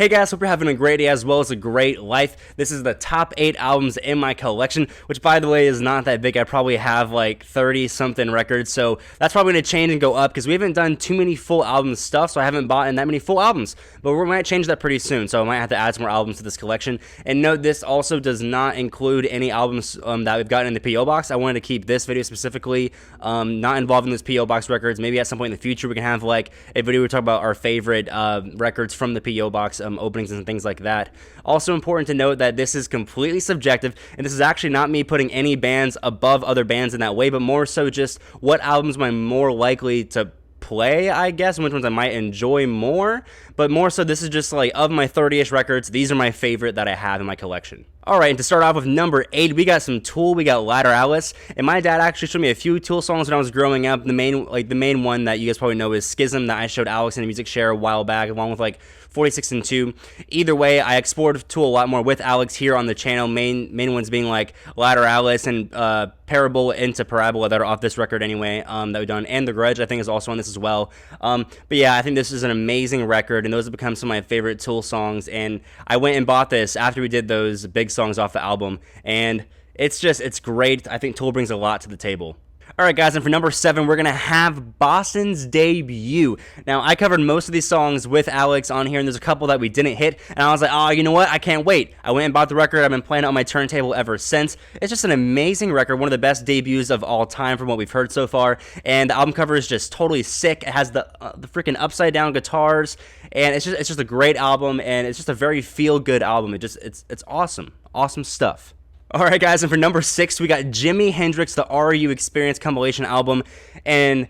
Hey guys, hope you're having a great day as well as a great life. This is the top 8 albums in my collection, which by the way is not that big. I probably have like 30 something records, so that's probably going to change and go up because we haven't done too many full album stuff, so I haven't bought in that many full albums. But we might change that pretty soon, so I might have to add some more albums to this collection. And note, this also does not include any albums that we've gotten in the P.O. Box. I wanted to keep this video specifically not involved in this P.O. Box records. Maybe at some point in the future we can have like a video where we talk about our favorite records from the P.O. Box openings and things like that. Also important to note that this is completely subjective, and this is actually not me putting any bands above other bands in that way, but more so just what albums am I more likely to play, I guess, and which ones I might enjoy more. But more so, this is just like, of my 30-ish records, these are my favorite that I have in my collection. Alright, and to start off with number 8, we got some Tool, we got Lateralus, and my dad actually showed me a few Tool songs when I was growing up. The main one that you guys probably know is Schism, that I showed Alex in a music share a while back, along with like 46 and 2. Either way, I explored Tool a lot more with Alex here on the channel, main ones being like Lateralus and Parable into Parabola that are off this record anyway, that we've done, and The Grudge I think is also on this as well. But yeah, I think this is an amazing record, and those have become some of my favorite Tool songs, and I went and bought this after we did those big songs off the album, and it's great. I think Tool brings a lot to the table. Alright guys, and for number 7, we're going to have Boston's Debut. Now, I covered most of these songs with Alex on here, and there's a couple that we didn't hit, and I was like, oh, you know what, I can't wait. I went and bought the record. I've been playing it on my turntable ever since. It's just an amazing record, one of the best debuts of all time from what we've heard so far, and the album cover is just totally sick. It has the freaking upside down guitars, and it's just a great album, and it's just a very feel-good album. It's awesome. Awesome stuff. Alright guys, and for number 6, we got Jimi Hendrix, the RU Experience compilation album, and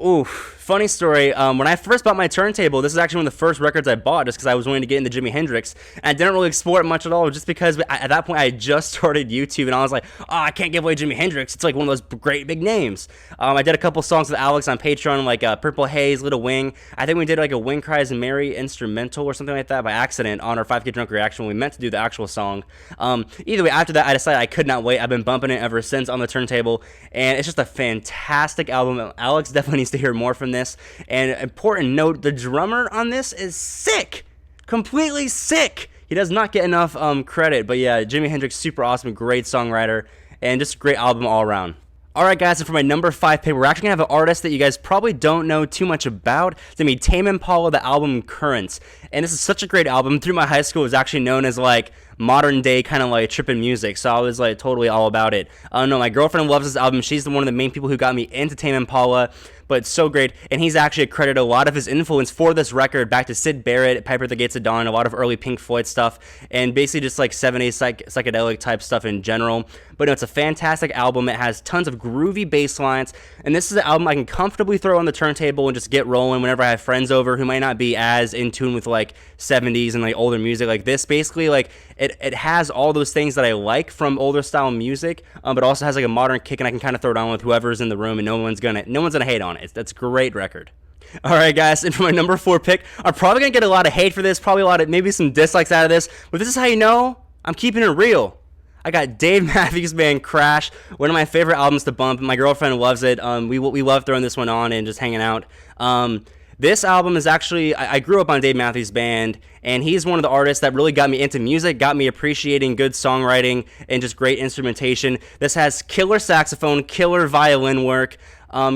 ooh, funny story, when I first bought my turntable, this is actually one of the first records I bought just because I was wanting to get into Jimi Hendrix, and I didn't really explore it much at all, just because at that point I had just started YouTube, and I was like, oh, I can't give away Jimi Hendrix, it's like one of those great big names. I did a couple songs with Alex on Patreon, like Purple Haze, Little Wing. I think we did like a Wing Cries Mary instrumental or something like that by accident on our 5K Drunk Reaction when we meant to do the actual song. Either way, after that I decided I could not wait. I've been bumping it ever since on the turntable, and it's just a fantastic album. Alex definitely needs to hear more from this. And important note, the drummer on this is sick, completely sick. He does not get enough credit, but yeah, Jimi Hendrix, super awesome, great songwriter, and just a great album all around. Alright guys, and for my number 5 pick, we're actually going to have an artist that you guys probably don't know too much about. It's going to be Tame Impala, the album Currents. And this is such a great album. Through my high school, it was actually known as like modern day kind of like trippin' music, so I was like totally all about it. No, my girlfriend loves this album. She's one of the main people who got me into Tame Impala, but it's so great, and he's actually credited a lot of his influence for this record back to Syd Barrett, Piper at the Gates of Dawn, a lot of early Pink Floyd stuff, and basically just like 70s psychedelic type stuff in general. But no, it's a fantastic album. It has tons of groovy bass lines, and this is an album I can comfortably throw on the turntable and just get rolling whenever I have friends over who might not be as in tune with like 70s and like older music like this. Basically, like it has all those things that I like from older style music, but also has like a modern kick, and I can kind of throw it on with whoever's in the room, and no one's gonna hate on it. That's a great record. Alright guys, and for my number 4 pick, I'm probably gonna get a lot of hate for this, maybe some dislikes out of this, but this is how you know I'm keeping it real. I got Dave Matthews Band Crash, one of my favorite albums to bump. My girlfriend loves it. We love throwing this one on and just hanging out. This album is actually, I grew up on Dave Matthews Band, and he's one of the artists that really got me into music, got me appreciating good songwriting and just great instrumentation. This has killer saxophone, killer violin work,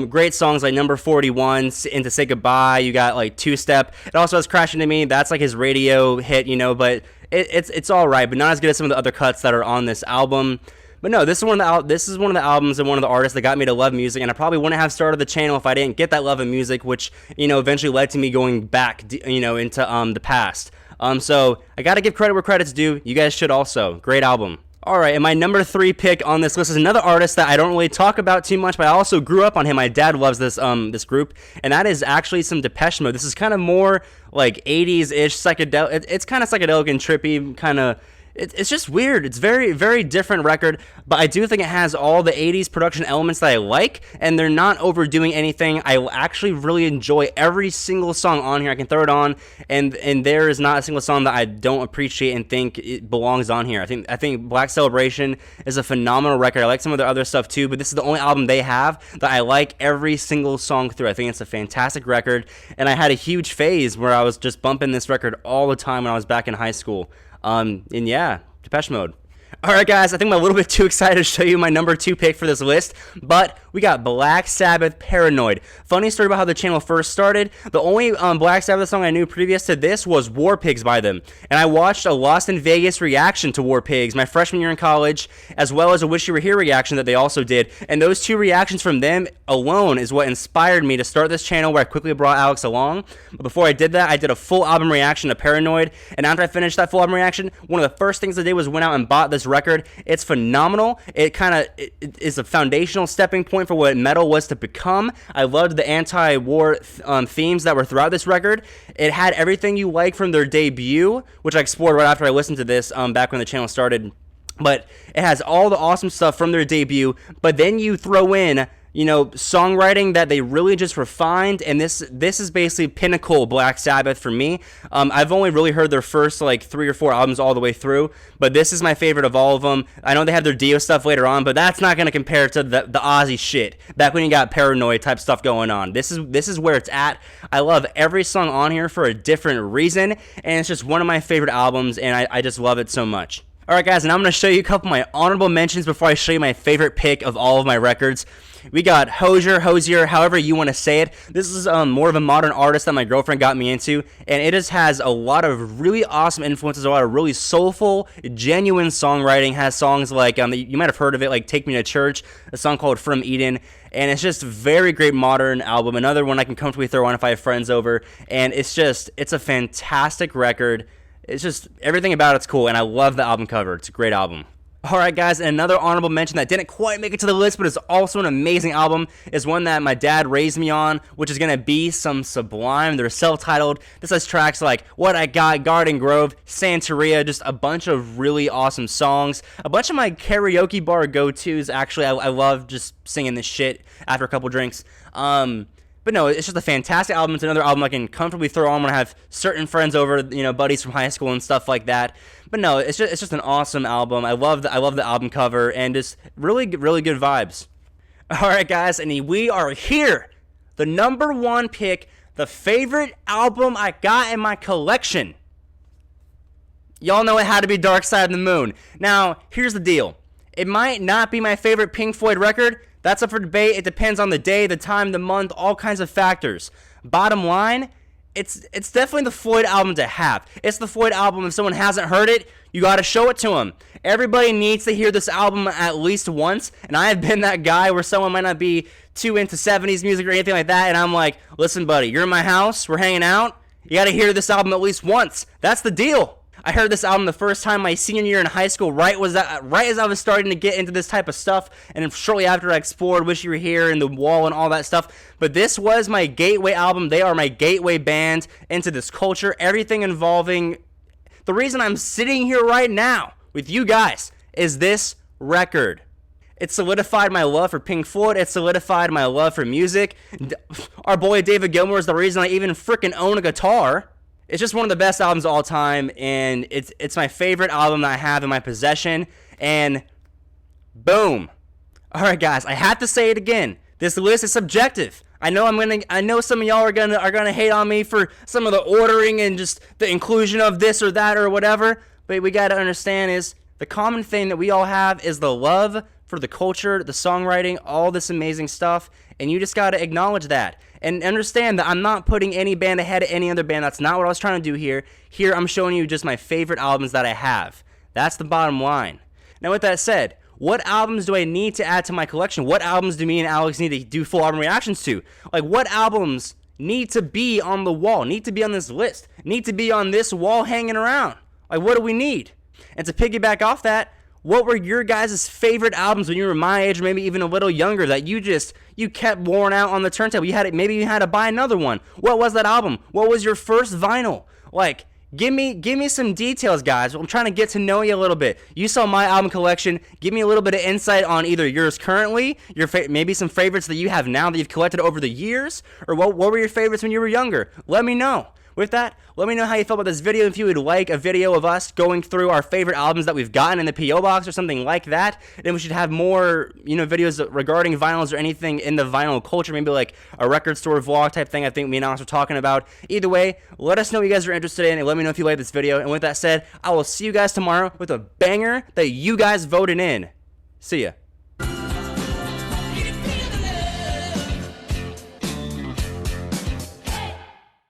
great songs like Number 41, and To Say Goodbye. You got like Two Step. It also has Crash Into Me. That's like his radio hit, you know, but it's all right, but not as good as some of the other cuts that are on this album. But no, this is one of the albums and one of the artists that got me to love music, and I probably wouldn't have started the channel if I didn't get that love of music, which, you know, eventually led to me going back, you know, into the past. So I gotta give credit where credit's due. You guys should also. Great album. Alright, and my number 3 pick on this list is another artist that I don't really talk about too much, but I also grew up on him. My dad loves this this group, and that is actually some Depeche Mode. This is kind of more like 80s-ish psychedelic. It's kind of psychedelic and trippy, kind of. It's just weird. It's very, very different record, but I do think it has all the 80s production elements that I like, and they're not overdoing anything. I actually really enjoy every single song on here. I can throw it on, and there is not a single song that I don't appreciate and think it belongs on here. I think Black Celebration is a phenomenal record. I like some of their other stuff too, but this is the only album they have that I like every single song through. I think it's a fantastic record, and I had a huge phase where I was just bumping this record all the time when I was back in high school. And yeah, Depeche Mode. Alright guys, I think I'm a little bit too excited to show you my number 2 pick for this list, but we got Black Sabbath, Paranoid. Funny story about how the channel first started. The only Black Sabbath song I knew previous to this was War Pigs by them, and I watched a Lost in Vegas reaction to War Pigs my freshman year in college, as well as a Wish You Were Here reaction that they also did, and those 2 reactions from them alone is what inspired me to start this channel, where I quickly brought Alex along. But before I did that, I did a full album reaction to Paranoid, and after I finished that full album reaction, one of the first things I did was went out and bought this record. It's phenomenal. It kind of is a foundational stepping point for what metal was to become. I loved the anti-war themes that were throughout this record. It had everything you like from their debut, which I explored right after I listened to this back when the channel started. But it has all the awesome stuff from their debut, but then you throw in, you know, songwriting that they really just refined, and this is basically pinnacle Black Sabbath for me. I've only really heard their first like 3 or 4 albums all the way through, but this is my favorite of all of them. I know they have their Dio stuff later on, but that's not going to compare to the Ozzy shit back when you got Paranoid type stuff going on. This is where it's at. I love every song on here for a different reason, and it's just one of my favorite albums, and I just love it so much. Alright guys, and I'm going to show you a couple of my honorable mentions before I show you my favorite pick of all of my records. We got Hosier, however you want to say it. This is more of a modern artist that my girlfriend got me into, and it just has a lot of really awesome influences, a lot of really soulful, genuine songwriting. Has songs like, you might have heard of it, like Take Me to Church, a song called From Eden, and it's just a very great modern album. Another one I can comfortably throw on if I have friends over, and it's a fantastic record. It's just, everything about it's cool, and I love the album cover. It's a great album. Alright guys, and another honorable mention that didn't quite make it to the list, but is also an amazing album, is one that my dad raised me on, which is going to be some Sublime. They're self-titled. This has tracks like What I Got, Garden Grove, Santeria, just a bunch of really awesome songs. A bunch of my karaoke bar go-tos, actually. I love just singing this shit after a couple drinks. But no, it's just a fantastic album. It's another album I can comfortably throw on when I have certain friends over, you know, buddies from high school and stuff like that. But no, it's just an awesome album. I love the album cover, and just really good vibes. All right, guys, and we are here. The number 1 pick, the favorite album I got in my collection. Y'all know it had to be Dark Side of the Moon. Now, here's the deal. It might not be my favorite Pink Floyd record. That's up for debate. It depends on the day, the time, the month, all kinds of factors. Bottom line, it's definitely the Floyd album to have. It's the Floyd album. If someone hasn't heard it, you got to show it to them. Everybody needs to hear this album at least once, and I have been that guy where someone might not be too into 70s music or anything like that, and I'm like, listen, buddy, you're in my house, we're hanging out, you got to hear this album at least once. That's the deal. I heard this album the first time my senior year in high school, right as I was starting to get into this type of stuff, and then shortly after I explored Wish You Were Here and The Wall and all that stuff. But this was my gateway album. They are my gateway band into this culture, everything involving. The reason I'm sitting here right now with you guys is this record. It solidified my love for Pink Floyd. It solidified my love for music. Our boy David Gilmour is the reason I even freaking own a guitar. It's just one of the best albums of all time, and it's my favorite album that I have in my possession, and boom. All right, guys, I have to say it again. This list is subjective. I know some of y'all are gonna hate on me for some of the ordering and just the inclusion of this or that or whatever, but we got to understand is the common thing that we all have is the love for the culture, the songwriting, all this amazing stuff, and you just got to acknowledge that. And understand that I'm not putting any band ahead of any other band. That's not what I was trying to do here. Here, I'm showing you just my favorite albums that I have. That's the bottom line. Now, with that said, what albums do I need to add to my collection? What albums do me and Alex need to do full album reactions to? Like, what albums need to be on the wall, need to be on this list, need to be on this wall hanging around? Like, what do we need? And to piggyback off that, what were your guys' favorite albums when you were my age or maybe even a little younger that you kept worn out on the turntable? Maybe you had to buy another one. What was that album? What was your first vinyl? Like, Give me some details, guys. I'm trying to get to know you a little bit. You saw my album collection. Give me a little bit of insight on either yours currently, maybe some favorites that you have now that you've collected over the years, or what were your favorites when you were younger? Let me know. With that, let me know how you felt about this video. If you would like a video of us going through our favorite albums that we've gotten in the P.O. box or something like that, then we should have more, videos regarding vinyls or anything in the vinyl culture, maybe like a record store vlog type thing I think me and Alex were talking about. Either way, let us know what you guys are interested in, and let me know if you like this video. And with that said, I will see you guys tomorrow with a banger that you guys voted in. See ya.